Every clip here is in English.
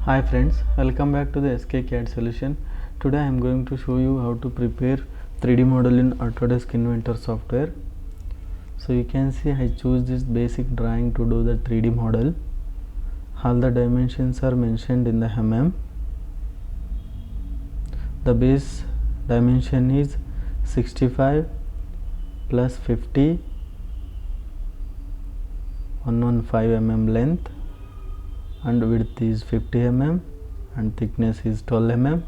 Hi friends, welcome back to the SK solution. Today I am going to show you how to prepare 3D model in Autodesk Inventor software. So you can see I choose this basic drawing to do the 3D model. All the dimensions are mentioned in the mm. The base dimension is 65 plus 50, 115 mm length, and width is 50 mm and thickness is 12 mm.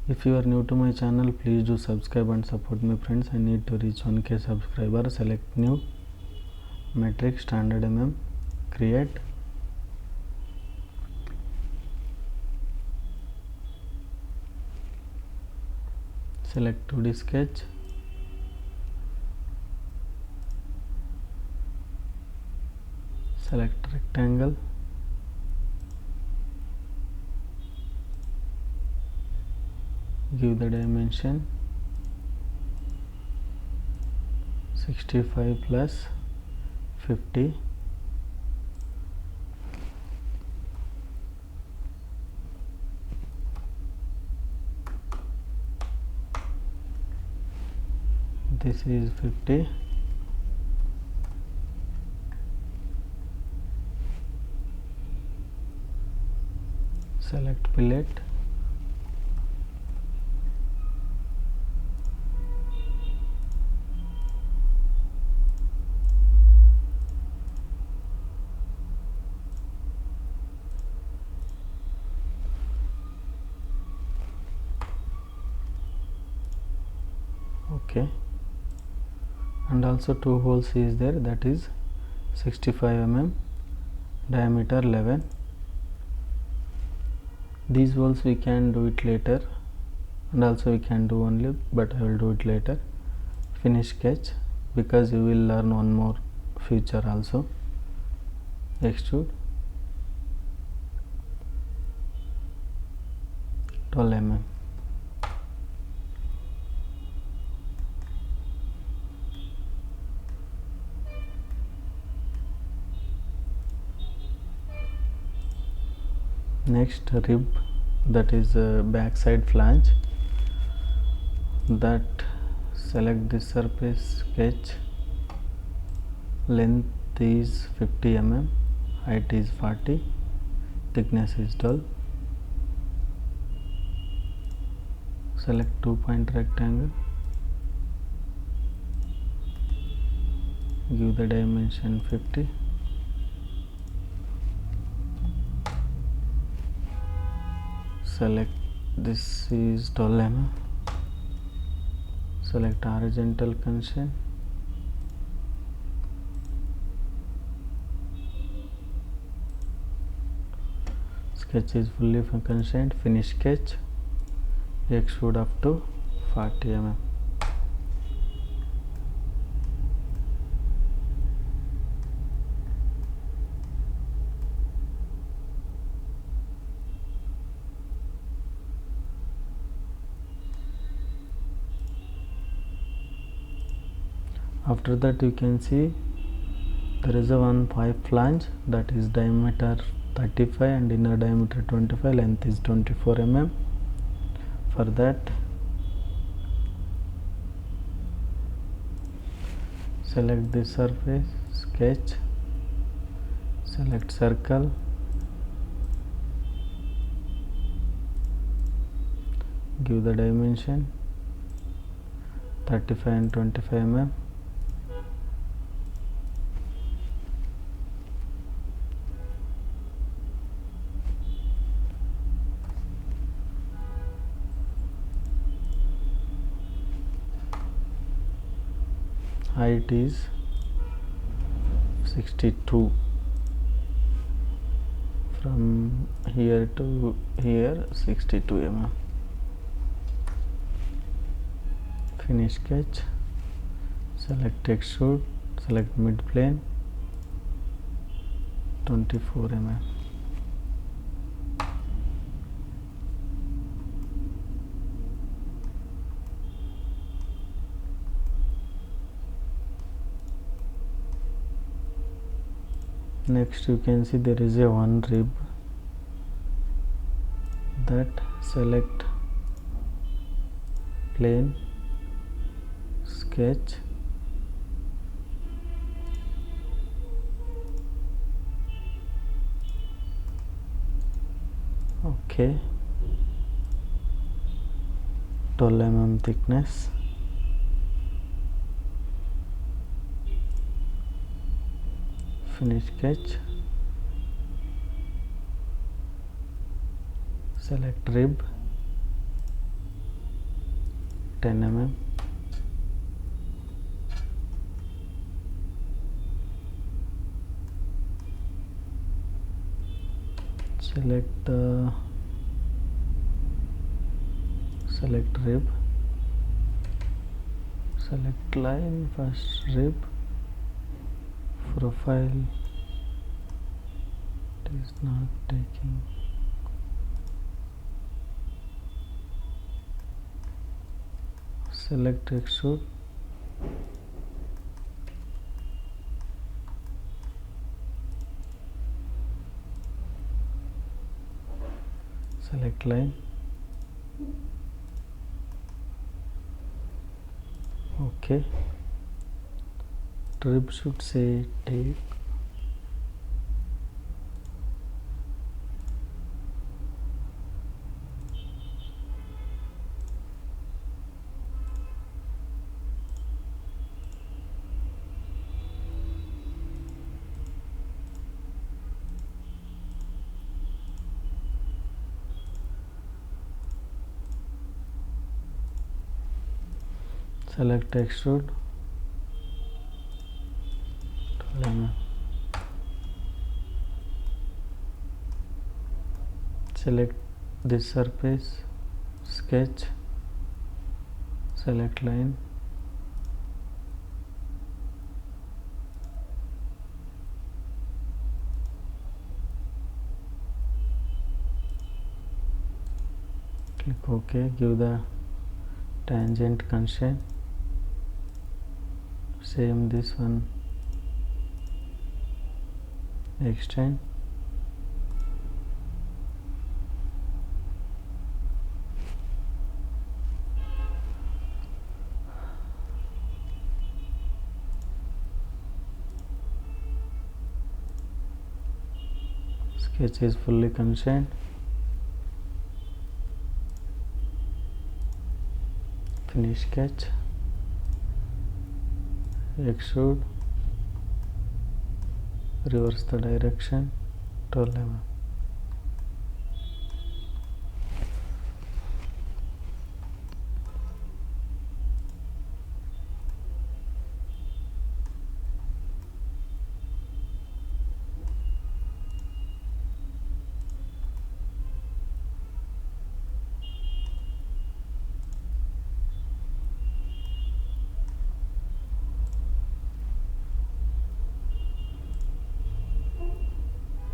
If you are new to my channel, please do subscribe and support me friends. I need to reach 1k subscriber. Select new, metric, standard mm, create. Select 2D sketch. Select rectangle. Give the dimension 65 plus 50. This is 50. Select fillet. Okay, and also two holes is there, that is 65 mm, diameter 11. These holes we can do it later, and also we can do only, but I will do it later. Finish sketch, because you will learn one more feature also. Extrude 12 mm. Next, rib, that is back side flange. That select this surface, sketch. Length is 50 mm, height is 40, thickness is 12. Select 2-point rectangle. Give the dimension 50. Select, this is 12 mm. Select horizontal constraint. Sketch is fully constrained. Finish sketch. Extrude up to 40 mm. After that, you can see there is a one pipe flange, that is diameter 35 and inner diameter 25, length is 24 mm. For that, select this surface, sketch, select circle, give the dimension 35 and 25 mm. Height is 62, from here to here 62 mm. Finish sketch. Select extrude, select mid plane 24 mm. Next you can see there is a one rib, that select plane, sketch, okay, 12 mm thickness, finish sketch, select rib, 10 mm, select rib, select line, first rib, profile, it is not taking, select extrude, select line, okay, rib should say take, select extrude, 12 mm. Select this surface, sketch, select line, click OK, give the tangent constraint, same this one, extend, sketch is fully constrained, finish sketch, extrude, reverse the direction, 12 mm.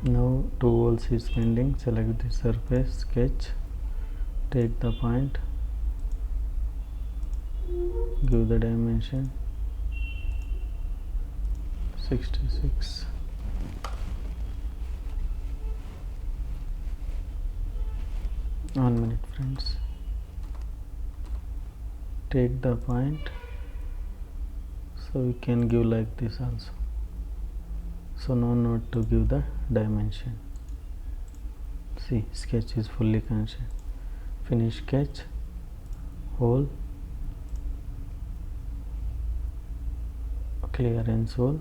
Now 2 holes is pending, select the surface, sketch, take the point, give the dimension 66, one minute friends, take the point, so we can give like this also, so no need to give the dimension. See, sketch is fully constrained, finish sketch, hole, clearance hole,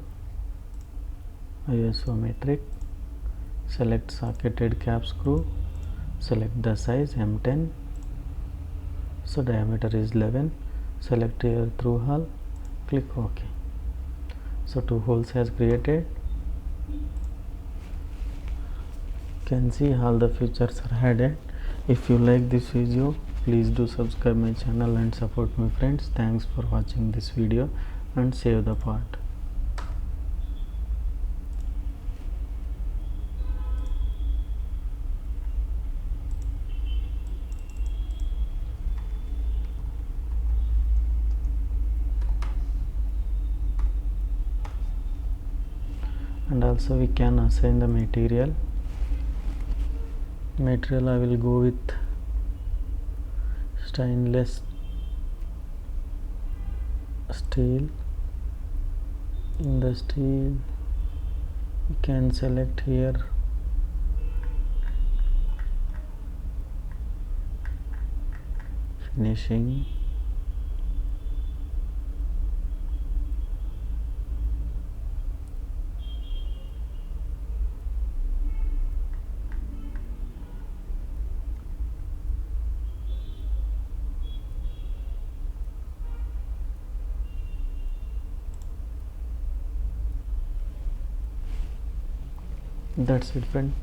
isometric, select socketed cap screw, select the size M10, so diameter is 11, select here through hole, click OK. So 2 holes has created. Can see all the features are added. If you like this video, please do subscribe my channel and support my friends. Thanks for watching this video and save the part. And also we can assign the material. I will go with stainless steel. In the steel we can select here finishing. That's it, friend.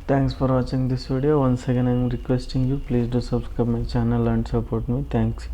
Thanks for watching this video. Once again, I am requesting you, please do subscribe my channel and support me. Thanks.